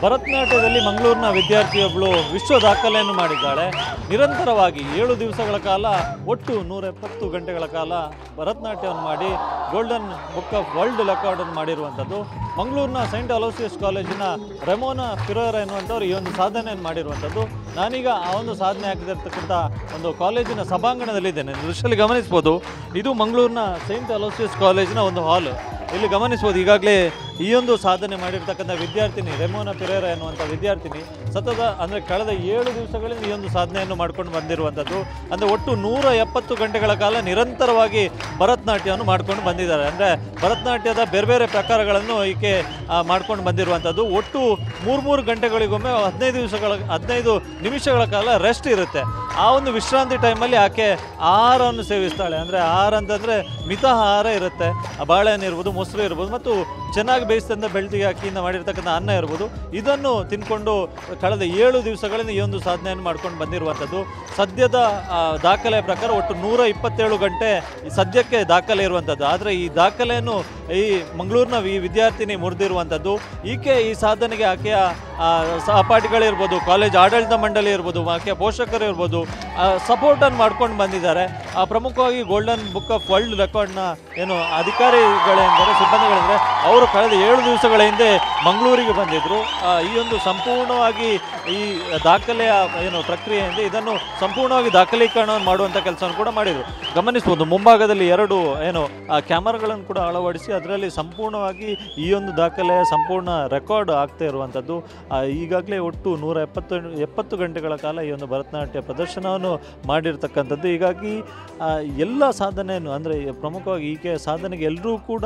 ಭರತನಾಟ್ಯದಲ್ಲಿ ಮಂಗಳೂರಿನ ವಿದ್ಯಾರ್ಥಿಯೊಬ್ಬಳು ವಿಶ್ವ ದಾಖಲೆಯನ್ನು ಮಾಡಿದ್ದಾಳೆ. ನಿರಂತರವಾಗಿ 7 ದಿವಸಗಳ ಕಾಲ ಒಟ್ಟು 170 ಗಂಟೆಗಳ ಕಾಲ ಭರತನಾಟ್ಯವನ್ನು ಮಾಡಿ ಗೋಲ್ಡನ್ ಬುಕ್ ಆಫ್ ವರ್ಲ್ಡ್ ರೆಕಾರ್ಡನ್ನು ಮಾಡಿರುವಂಥದ್ದು. ಮಂಗಳೂರಿನ ಸೈಂಟ್ ಅಲೋಸಿಯಸ್ ಕಾಲೇಜಿನ ರೆಮೋನಾ ಫಿರೋರಾ ಎನ್ನುವಂಥವ್ರು ಈ ಒಂದು ಸಾಧನೆಯನ್ನು ಮಾಡಿರುವಂಥದ್ದು. ನಾನೀಗ ಆ ಒಂದು ಸಾಧನೆ ಆಗಿರ್ತಕ್ಕಂಥ ಒಂದು ಕಾಲೇಜಿನ ಸಭಾಂಗಣದಲ್ಲಿದ್ದೇನೆ. ದೃಶ್ಯದಲ್ಲಿ ಗಮನಿಸ್ಬೋದು, ಇದು ಮಂಗಳೂರಿನ ಸೈಂಟ್ ಅಲೋಸಿಯಸ್ ಕಾಲೇಜಿನ ಒಂದು ಹಾಲ್. ಇಲ್ಲಿ ಗಮನಿಸ್ಬೋದು, ಈಗಾಗಲೇ ಈ ಒಂದು ಸಾಧನೆ ಮಾಡಿರ್ತಕ್ಕಂಥ ವಿದ್ಯಾರ್ಥಿನಿ ರೆಮೋನಾ ಫಿರೋರಾ ಎನ್ನುವಂಥ ವಿದ್ಯಾರ್ಥಿನಿ ಅಂದರೆ ಕಳೆದ 7 ದಿವಸಗಳಿಂದ ಈ ಒಂದು ಸಾಧನೆಯನ್ನು ಮಾಡ್ಕೊಂಡು ಬಂದಿರುವಂಥದ್ದು. ಅಂದರೆ ಒಟ್ಟು 170 ಗಂಟೆಗಳ ಕಾಲ ನಿರಂತರವಾಗಿ ಭರತನಾಟ್ಯವನ್ನು ಮಾಡ್ಕೊಂಡು ಬಂದಿದ್ದಾರೆ. ಅಂದರೆ ಭರತನಾಟ್ಯದ ಬೇರೆ ಬೇರೆ ಪ್ರಕಾರಗಳನ್ನು ಈಕೆ ಮಾಡ್ಕೊಂಡು ಬಂದಿರುವಂಥದ್ದು. ಒಟ್ಟು 3 ಗಂಟೆಗಳಿಗೊಮ್ಮೆ 15 ನಿಮಿಷಗಳ ಕಾಲ ರೆಸ್ಟ್ ಇರುತ್ತೆ. ಆ ಒಂದು ವಿಶ್ರಾಂತಿ ಟೈಮಲ್ಲಿ ಆಕೆ ಆಹಾರವನ್ನು ಸೇವಿಸ್ತಾಳೆ. ಅಂದರೆ ಆಹಾರ ಅಂತಂದರೆ ಮಿತಾಹಾರ ಇರುತ್ತೆ. ಬಾಳೆಹಣ್ಣು ಇರ್ಬೋದು, ಮೊಸರು ಇರ್ಬೋದು, ಮತ್ತು ಚೆನ್ನಾಗಿ ಬೇಯಿಸಿದಂಥ ಬೆಳ್ತಿಗೆ ಅಕ್ಕಿಯಿಂದ ಮಾಡಿರ್ತಕ್ಕಂಥ ಅನ್ನ ಇರ್ಬೋದು. ಇದನ್ನು ತಿನ್ಕೊಂಡು ಕಳೆದ 7 ದಿವಸಗಳಿಂದ ಈ ಒಂದು ಸಾಧನೆಯನ್ನು ಮಾಡ್ಕೊಂಡು ಬಂದಿರುವಂಥದ್ದು. ಸದ್ಯದ ದಾಖಲೆಯ ಪ್ರಕಾರ ಒಟ್ಟು 127 ಗಂಟೆ ಸದ್ಯಕ್ಕೆ ದಾಖಲೆ ಇರುವಂಥದ್ದು. ಆದರೆ ಈ ದಾಖಲೆಯನ್ನು ಈ ಮಂಗಳೂರಿನ ಈ ವಿದ್ಯಾರ್ಥಿನಿ ಮುರಿದಿರುವಂಥದ್ದು. ಈಕೆ ಈ ಸಾಧನೆಗೆ ಆಕೆಯ ಸಹಪಾಠಿಗಳಿರ್ಬೋದು, ಕಾಲೇಜ್ ಆಡಳಿತ ಮಂಡಳಿ ಇರ್ಬೋದು, ಆಕೆಯ ಪೋಷಕರು ಇರ್ಬೋದು, ಸಪೋರ್ಟನ್ನು ಮಾಡ್ಕೊಂಡು ಬಂದಿದ್ದಾರೆ. ಪ್ರಮುಖವಾಗಿ ಗೋಲ್ಡನ್ ಬುಕ್ ಆಫ್ ವರ್ಲ್ಡ್ ರೆಕಾರ್ಡ್ನ ಏನು ಅಧಿಕಾರಿಗಳೆಂದರೆ, ಸಿಬ್ಬಂದಿಗಳೆಂದರೆ, ಅವರು ಕಳೆದ 7 ದಿವಸಗಳ ಹಿಂದೆ ಮಂಗಳೂರಿಗೆ ಬಂದಿದ್ದರು. ಈ ಒಂದು ಸಂಪೂರ್ಣವಾಗಿ ಈ ದಾಖಲೆಯ ಏನು ಪ್ರಕ್ರಿಯೆಯಿಂದ ಇದನ್ನು ಸಂಪೂರ್ಣವಾಗಿ ದಾಖಲೀಕರಣವನ್ನು ಮಾಡುವಂಥ ಕೆಲಸವನ್ನು ಕೂಡ ಮಾಡಿದರು. ಗಮನಿಸ್ಬೋದು, ಮುಂಭಾಗದಲ್ಲಿ 2 ಕ್ಯಾಮರಾಗಳನ್ನು ಕೂಡ ಅಳವಡಿಸಿ ಅದರಲ್ಲಿ ಸಂಪೂರ್ಣವಾಗಿ ಈ ಒಂದು ದಾಖಲೆಯ ಸಂಪೂರ್ಣ ರೆಕಾರ್ಡ್ ಆಗ್ತಾ ಇರುವಂಥದ್ದು. ಈಗಾಗಲೇ ಒಟ್ಟು 170 ಗಂಟೆಗಳ ಕಾಲ ಈ ಒಂದು ಭರತನಾಟ್ಯ ಪ್ರದರ್ಶನವನ್ನು ಮಾಡಿರ್ತಕ್ಕಂಥದ್ದು. ಹೀಗಾಗಿ ಎಲ್ಲ ಸಾಧನೆಯನ್ನು, ಅಂದರೆ ಪ್ರಮುಖವಾಗಿ ಈಕೆ ಸಾಧನೆಗೆ ಎಲ್ಲರೂ ಕೂಡ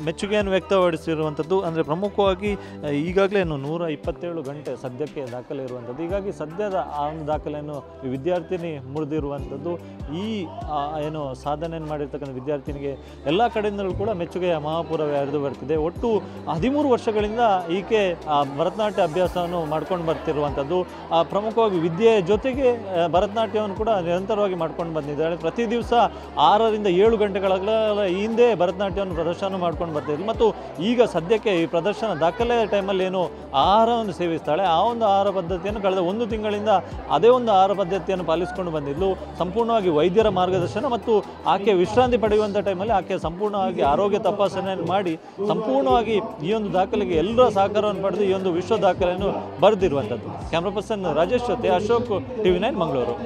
ಮೆಚ್ಚುಗೆಯನ್ನು ವ್ಯಕ್ತಪಡಿಸಿರುವಂಥದ್ದು. ಅಂದರೆ ಪ್ರಮುಖವಾಗಿ ಈಗಾಗಲೇ 127 ಗಂಟೆ ಸದ್ಯಕ್ಕೆ ದಾಖಲೆ ಇರುವಂಥದ್ದು. ಹೀಗಾಗಿ ಸದ್ಯದ ಆ ಒಂದು ದಾಖಲೆಯನ್ನು ವಿದ್ಯಾರ್ಥಿನಿ ಮುರಿದಿರುವಂಥದ್ದು. ಈ ಏನು ಸಾಧನೆಯನ್ನು ಮಾಡಿರ್ತಕ್ಕಂಥ ವಿದ್ಯಾರ್ಥಿನಿಗೆ ಎಲ್ಲ ಕಡೆಯಿಂದಲೂ ಕೂಡ ಮೆಚ್ಚುಗೆಯ ಮಹಾಪೂರವೇ ಹರಿದು ಬರ್ತಿದೆ. ಒಟ್ಟು 13 ವರ್ಷಗಳಿಂದ ಈಕೆ ಭರತನಾಟ್ಯ ಅಭ್ಯಾಸವನ್ನು ಮಾಡ್ಕೊಂಡು ಬರ್ತಿರುವಂಥದ್ದು. ಪ್ರಮುಖವಾಗಿ ವಿದ್ಯೆಯ ಜೊತೆಗೆ ಭರತನಾಟ್ಯವನ್ನು ಕೂಡ ನಿರಂತರವಾಗಿ ಮಾಡ್ಕೊಂಡು ಬಂದಿದ್ದಾಳೆ. ಪ್ರತಿ ದಿವಸ 6 ರಿಂದ 7 ಗಂಟೆಗಳ ಹಿಂದೆ ಭರತನಾಟ್ಯವನ್ನು ಪ್ರದರ್ಶನ ಮಾಡ್ಕೊಂಡು ಬರ್ತಿದ್ವಿ. ಮತ್ತು ಈಗ ಸದ್ಯಕ್ಕೆ ಈ ಪ್ರದರ್ಶನ ದಾಖಲೆಯ ಟೈಮಲ್ಲಿ ಏನು ಆಹಾರವನ್ನು ಸೇವಿಸ್ತಾಳೆ, ಆ ಒಂದು ಆಹಾರ ಪದ್ಧತಿಯನ್ನು ಕಳೆದ 1 ತಿಂಗಳಿಂದ ಅದೇ ಒಂದು ಆಹಾರ ಪದ್ಧತಿಯನ್ನು ಪಾಲಿಸಿಕೊಂಡು ಬಂದಿದ್ಲು. ಸಂಪೂರ್ಣವಾಗಿ ವೈದ್ಯರ ಮಾರ್ಗದರ್ಶನ ಮತ್ತು ಆಕೆ ವಿಶ್ರಾಂತಿ ಪಡೆಯುವಂಥ ಟೈಮಲ್ಲಿ ಆಕೆ ಸಂಪೂರ್ಣವಾಗಿ ಆರೋಗ್ಯ ತಪಾಸಣೆಯನ್ನು ಮಾಡಿ ಸಂಪೂರ್ಣವಾಗಿ ಈ ಒಂದು ದಾಖಲೆಗೆ ಎಲ್ಲರ ಸಹಕಾರವನ್ನು ಪಡೆದು ಈ ಒಂದು ವಿಶ್ವ ದಾಖಲೆಯನ್ನು ಬರೆದಿರುವಂಥದ್ದು. ಕ್ಯಾಮ್ರಾ ಪರ್ಸನ್ ರಾಜೇಶ್ ಜೊತೆ ಅಶೋಕ್, TV9 ಮಂಗಳೂರು.